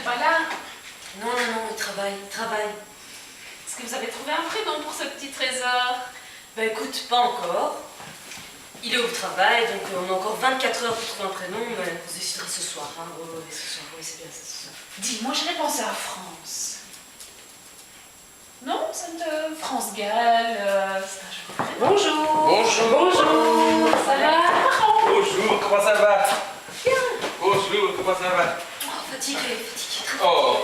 pas là? Non, il travaille. Est-ce que vous avez trouvé un prénom pour ce petit trésor? Bah écoute, pas encore. Il est au travail, donc on a encore 24 heures pour trouver un prénom, mais on se décidera ce soir. Hein. Oui, ce soir, oui, c'est bien, c'est ce soir. Dis, moi j'avais pensé à France. Non, ça ne te... France Gall, c'est un joli prénom. Bonjour. Ça va? Bonjour, comment ça va? Bien. Bonjour, comment ça va? Oh, fatiguée. Oh,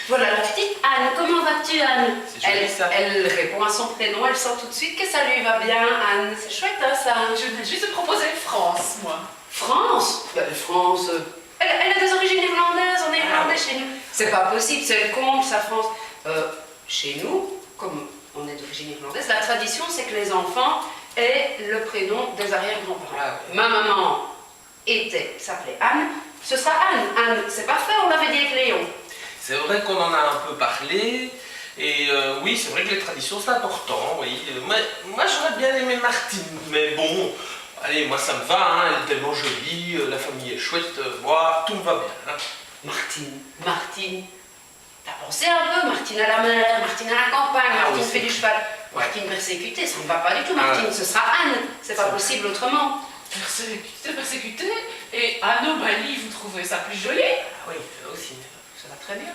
Voilà la petite Anne. Comment vas-tu, Anne? c'est joli ça. Elle répond à son prénom, elle sent tout de suite que ça lui va bien, Anne. C'est chouette, hein, ça. Je venais juste de proposer France, moi. France? Ben, France. Elle a des origines irlandaises, on est irlandais chez nous. C'est pas possible, c'est le comble, ça, France. Chez nous, comme on est d'origine irlandaise, la tradition, c'est que les enfants aient le prénom des arrière-grands-parents. Ah, oui. Ma maman s'appelait Anne. Ce sera Anne. Anne, c'est parfait, on l'avait dit avec Léon. C'est vrai qu'on en a un peu parlé, et oui, c'est vrai que les traditions c'est important, oui. Moi j'aurais bien aimé Martine, mais bon, allez, moi ça me va, hein, elle est tellement jolie, la famille est chouette, moi tout me va bien. Hein. Martine. T'as pensé un peu, Martine à la mer, Martine à la campagne, Ah, Martine oui, fait du cheval. Martine persécutée, ça ne va pas du tout, Martine, ce sera Anne. C'est pas possible autrement. Persécuté, et anomalie, vous trouvez ça plus joli? Ah oui, ça aussi, ça va très bien.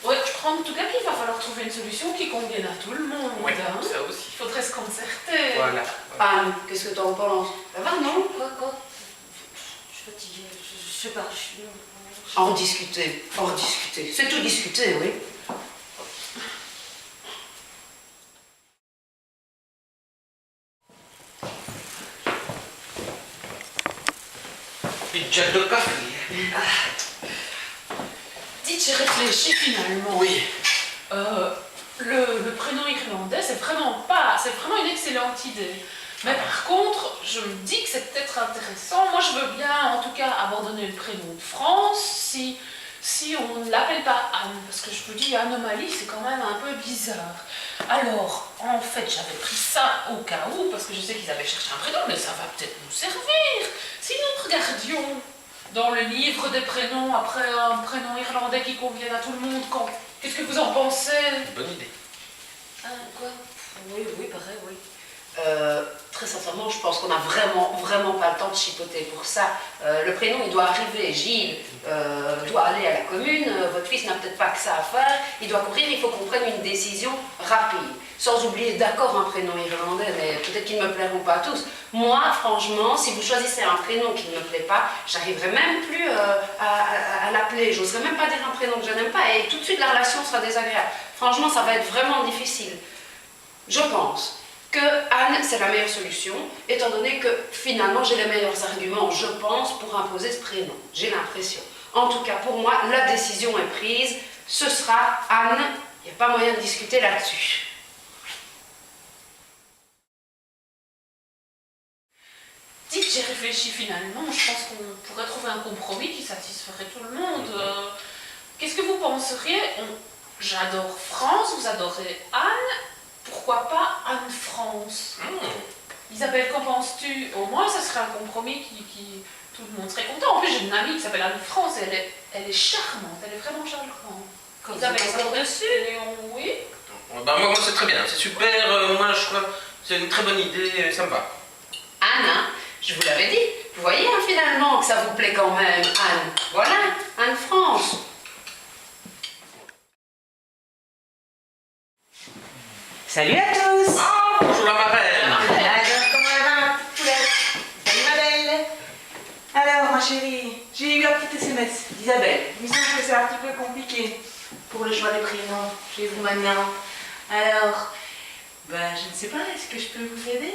Ouais, je crois en tout cas qu'il va falloir trouver une solution qui convienne à tout le monde. Oui, hein. ça aussi. Il faudrait se concerter. Voilà. Anne, qu'est-ce que t'en penses? Ça va, non? Quoi? Je suis fatiguée, je sais pas, je suis... En discuter. C'est tout discuter, oui. Une jack de café. Dites, j'ai réfléchi finalement. Oui. Le prénom irlandais, c'est vraiment une excellente idée. Mais par contre, je me dis que c'est peut-être intéressant. Moi, je veux bien, en tout cas, abandonner le prénom de France si on ne l'appelle pas Anne. Parce que je me dis, Anomalie, c'est quand même un peu bizarre. Alors, en fait, j'avais pris ça au cas où, parce que je sais qu'ils avaient cherché un prénom, mais ça va peut-être nous servir. Si nous regardions dans le livre des prénoms, après un prénom irlandais qui convienne à tout le monde, qu'est-ce que vous en pensez? Bonne idée. Ah, quoi? Oui, pareil, oui. Très sincèrement, je pense qu'on n'a vraiment pas le temps de chipoter pour ça. Le prénom, il doit arriver. Gilles doit aller à la commune. Votre fils n'a peut-être pas que ça à faire. Il doit courir. Il faut qu'on prenne une décision rapide. Sans oublier, d'accord, un prénom irlandais, mais peut-être qu'ils ne me plairont pas tous. Moi, franchement, si vous choisissez un prénom qui ne me plaît pas, j'arriverai même plus à l'appeler. J'oserais même pas dire un prénom que je n'aime pas. Et tout de suite, la relation sera désagréable. Franchement, ça va être vraiment difficile. Je pense que Anne, c'est la meilleure solution, étant donné que finalement j'ai les meilleurs arguments, je pense, pour imposer ce prénom. J'ai l'impression. En tout cas, pour moi, la décision est prise. Ce sera Anne. Il n'y a pas moyen de discuter là-dessus. Dites, j'ai réfléchi finalement. Je pense qu'on pourrait trouver un compromis qui satisferait tout le monde. Qu'est-ce que vous penseriez? J'adore France, vous adorez Anne. Pourquoi pas Anne France? Isabelle, qu'en penses-tu? Au moins, ce serait un compromis qui tout le monde serait content. En plus, j'ai une amie qui s'appelle Anne France et elle est charmante, elle est vraiment charmante. Comme Isabelle, vous êtes encore dessus? Léon, oui. Ben, moi c'est très bien, c'est super. Moi je crois c'est une très bonne idée, ça me va. Anne, hein, je vous l'avais dit. Vous voyez hein, finalement que ça vous plaît quand même, Anne. Voilà, Anne France. Salut à tous! Ah, bonjour la marraine. Alors, comment elle va, ma petite poulette? Salut ma belle! Alors, ma chérie, j'ai eu un petit SMS d'Isabelle. Il me semble que c'est un petit peu compliqué pour le choix des prénoms chez vous maintenant. Alors, ben, je ne sais pas, est-ce que je peux vous aider?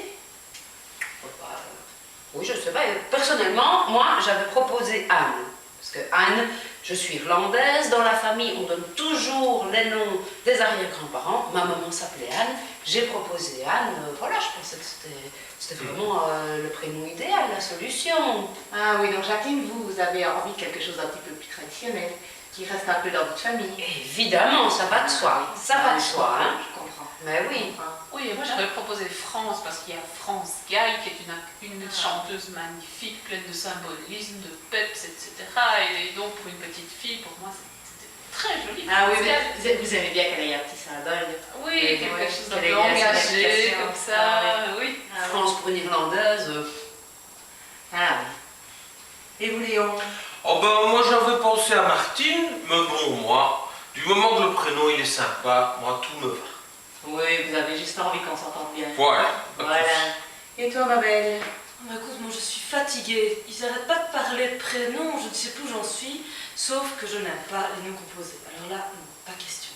Oui, je sais pas. Personnellement, moi, j'avais proposé Anne. Parce que Anne, je suis irlandaise. Dans la famille, on donne toujours les noms des arrière-grands-parents. Ma maman s'appelait Anne. J'ai proposé Anne. Voilà, je pensais que c'était vraiment le prénom idéal, la solution. Ah oui, donc Jacqueline, vous avez envie de quelque chose d'un petit peu plus traditionnel, qui reste un peu dans votre famille. Évidemment, ça va de soi. Ça va de soi, hein. Je comprends. Mais oui. Oui, et moi j'avais proposé France parce qu'il y a France Gall qui est une chanteuse magnifique, pleine de symbolisme, de peps, etc. Et donc pour une petite fille, pour moi, c'était très joli. Ah oui, Pascal. vous aimez bien qu'elle ait un petit symbole. Oui, quelque chose d'un qu'elle peu ait la engagé, signification. comme ça, Ah oui. Ah, oui. France pour une Irlandaise. Ah oui. Et vous, Léon? Oh ben moi j'avais pensé à Martine, mais bon moi, du moment que le prénom il est sympa, moi tout me va. Oui, vous avez juste envie qu'on s'entende bien. Voilà. Voilà. Et toi, ma belle? Bah écoute, moi je suis fatiguée. Ils arrêtent pas de parler de prénoms, je ne sais plus où j'en suis, sauf que je n'aime pas les noms composés. Alors là, non, pas question.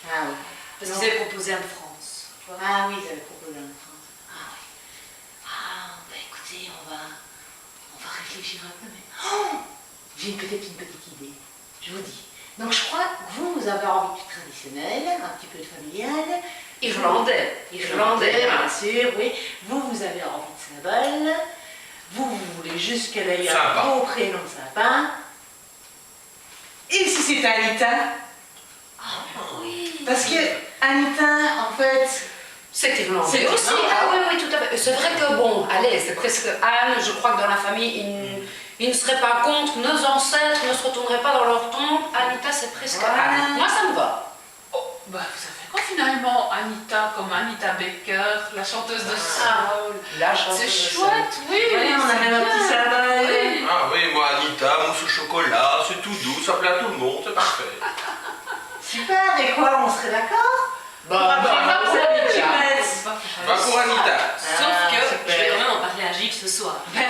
Ah oui. Parce Non. qu'ils avaient proposé Anne-France. tu vois. Ah oui, ils avaient proposé un France. Ah oui. Ah, bah écoutez, on va réfléchir un peu, mais... Oh, j'ai peut-être une petite idée, je vous dis. Donc je crois que vous avez envie de traditionnel, un petit peu de familial. Irlandais. Irlandais, Irlandais, bien sûr, oui. Vous avez envie de symbole. Vous voulez juste qu'elle ait un Sympa. beau prénom sympa. Et si c'était Anita? Oui. Parce que Anita, en fait... C'est irlandais C'est aussi. irlandais. Ah oui, oui, tout à fait. C'est vrai que bon, allez, c'est presque Anne. Je crois que dans la famille, ils ne seraient pas contre. Nos ancêtres ne se retourneraient pas dans leur tombe. Anita, c'est presque Voilà. Anne. Moi, ça me va. Oh, bah vous savez quoi finalement, Anita, comme Anita Baker, la chanteuse de soul. La chanteuse C'est de chouette, oui. Ouais, on a c'est même un petit bien. symbole. Oui. Ah oui, moi Anita, mousse au chocolat, c'est tout doux, ça plaît à tout le monde, c'est parfait. Super, et quoi, on serait d'accord? Bah, bah, vous vous avez avez déjà. Chipette. Va pour Anita. Sauf Ah, que super. je vais quand même en parler à Gilles ce soir. Ben